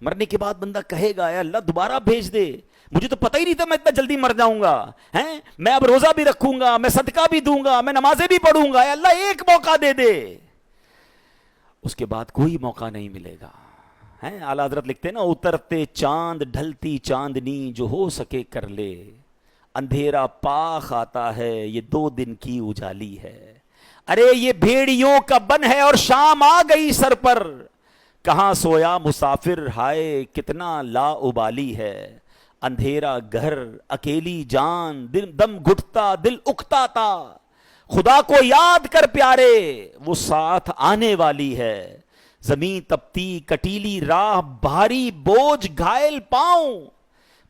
مرنے کے بعد بندہ کہے گا اے اللہ دوبارہ بھیج دے، مجھے تو پتہ ہی نہیں تھا میں اتنا جلدی مر جاؤں گا، ہیں میں اب روزہ بھی رکھوں گا، میں صدقہ بھی دوں گا، میں نمازیں بھی پڑھوں گا، اے اللہ ایک موقع دے دے۔ اس کے بعد کوئی موقع نہیں ملے گا۔ ہیں اعلیٰ حضرت لکھتے ہیں نا، اترتے چاند ڈھلتی چاندنی جو ہو سکے کر لے، اندھیرا پاک آتا ہے یہ 2 دن کی اجالی ہے۔ ارے یہ بھیڑیوں کا بن ہے اور شام آ گئی سر پر، کہاں سویا مسافر ہائے کتنا لا ابالی ہے۔ اندھیرا گھر اکیلی جان دم گھٹتا دل اکتا تھا، خدا کو یاد کر پیارے وہ ساتھ آنے والی ہے۔ زمین تپتی کٹیلی راہ بھاری بوجھ گھائل پاؤں،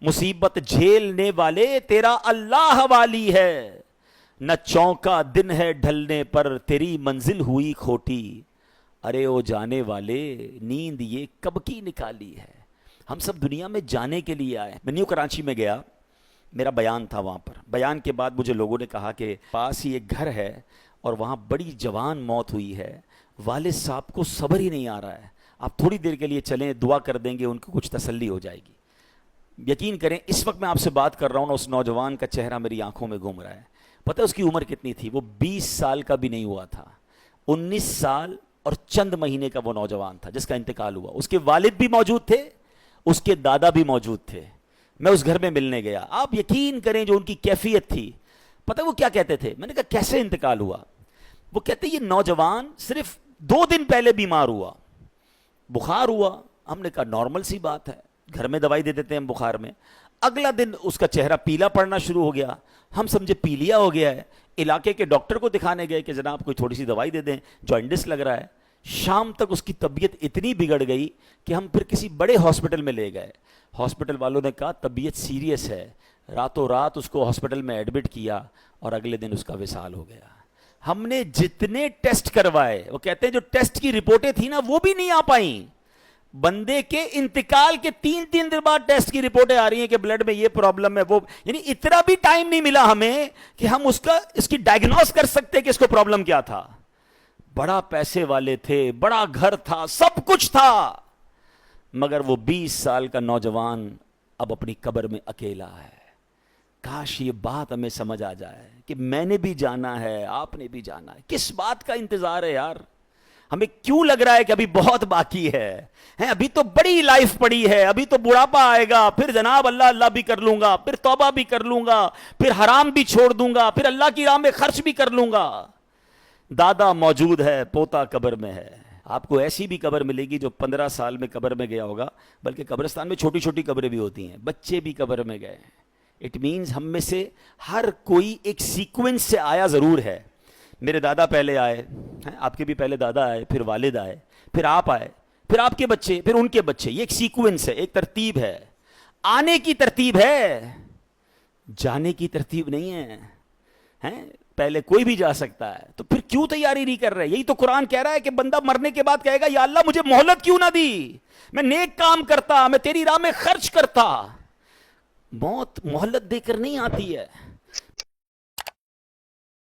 مصیبت جھیلنے والے تیرا اللہ والی ہے۔ نہ چونکا دن ہے ڈھلنے پر تیری منزل ہوئی کھوٹی، ارے او جانے والے نیند یہ کب کی نکالی ہے۔ ہم سب دنیا میں جانے کے لیے آئے۔ میں نیو کراچی میں گیا، میرا بیان تھا وہاں پر۔ بیان کے بعد مجھے لوگوں نے کہا کہ پاس ہی ایک گھر ہے اور وہاں بڑی جوان موت ہوئی ہے، والد صاحب کو صبر ہی نہیں آ رہا ہے، آپ تھوڑی دیر کے لیے چلیں دعا کر دیں گے ان کو کچھ تسلی ہو جائے گی۔ یقین کریں اس وقت میں آپ سے بات کر رہا ہوں نا، اس نوجوان کا چہرہ میری آنکھوں میں گھوم رہا ہے۔ پتہ ہے اس کی عمر کتنی تھی؟ وہ 20 سال کا بھی نہیں ہوا تھا، 19 سال اور چند مہینے کا وہ نوجوان تھا جس کا انتقال ہوا۔ اس کے والد بھی موجود تھے، اس کے دادا بھی موجود تھے۔ میں اس گھر میں ملنے گیا، آپ یقین کریں جو ان کی کیفیت تھی، پتہ وہ کیا کہتے تھے؟ میں نے کہا کیسے انتقال ہوا؟ وہ کہتے یہ نوجوان صرف 2 دن پہلے بیمار ہوا، بخار ہوا۔ ہم نے کہا نارمل سی بات ہے، گھر میں دوائی دے دیتے ہیں ہم بخار میں۔ اگلا دن اس کا چہرہ پیلا پڑنا شروع ہو گیا، ہم سمجھے پیلیا ہو گیا ہے، علاقے کے ڈاکٹر کو دکھانے گئے کہ جناب کوئی تھوڑی سی دوائی دے دیں، جوائنٹس لگ رہا ہے۔ شام تک اس کی طبیعت اتنی بگڑ گئی کہ ہم پھر کسی بڑے ہاسپٹل میں لے گئے۔ ہاسپٹل والوں نے کہا طبیعت سیریس ہے، راتوں رات اس کو ہاسپٹل میں ایڈمٹ کیا اور اگلے دن اس کا وصال ہو گیا۔ ہم نے جتنے ٹیسٹ کروائے، وہ کہتے ہیں جو ٹیسٹ کی رپورٹیں تھیں نا وہ بھی نہیں آ پائیں۔ بندے کے انتقال کے 3 دن بعد ٹیسٹ کی رپورٹیں آ رہی ہیں کہ بلڈ میں یہ پرابلم ہے، وہ یعنی اتنا بھی ٹائم نہیں ملا ہمیں کہ ہم اس کی ڈائگنوز کر سکتے کہ اس کو پرابلم کیا تھا۔ بڑا پیسے والے تھے، بڑا گھر تھا، سب کچھ تھا، مگر وہ 20 سال کا نوجوان اب اپنی قبر میں اکیلا ہے۔ کاش یہ بات ہمیں سمجھ آ جائے کہ میں نے بھی جانا ہے، آپ نے بھی جانا ہے۔ کس بات کا انتظار ہے یار؟ ہمیں کیوں لگ رہا ہے کہ ابھی بہت باقی ہے؟ ابھی تو بڑی لائف پڑی ہے، ابھی تو بڑھاپا آئے گا، پھر جناب اللہ اللہ بھی کر لوں گا، پھر توبہ بھی کر لوں گا، پھر حرام بھی چھوڑ دوں گا، پھر اللہ کی راہ میں خرچ بھی کر لوں گا۔ دادا موجود ہے، پوتا قبر میں ہے۔ آپ کو ایسی بھی قبر ملے گی جو 15 سال میں قبر میں گیا ہوگا، بلکہ قبرستان میں چھوٹی چھوٹی قبریں بھی ہوتی ہیں، بچے بھی قبر میں گئے۔ اٹ مینز ہم میں سے ہر کوئی ایک سیکوینس سے آیا ضرور ہے۔ میرے دادا پہلے آئے، آپ کے بھی پہلے دادا آئے، پھر والد آئے، پھر آپ آئے، پھر آپ کے بچے، پھر ان کے بچے۔ یہ ایک سیکوینس ہے، ایک ترتیب ہے۔ آنے کی ترتیب ہے، جانے کی ترتیب نہیں ہے۔ پہلے کوئی بھی جا سکتا ہے، تو پھر کیوں تیاری نہیں کر رہے؟ یہی تو قرآن کہہ رہا ہے کہ بندہ مرنے کے بعد کہے گا یا اللہ مجھے مہلت کیوں نہ دی، میں نیک کام کرتا، میں تیری راہ میں خرچ کرتا۔ موت مہلت دے کر نہیں آتی ہے۔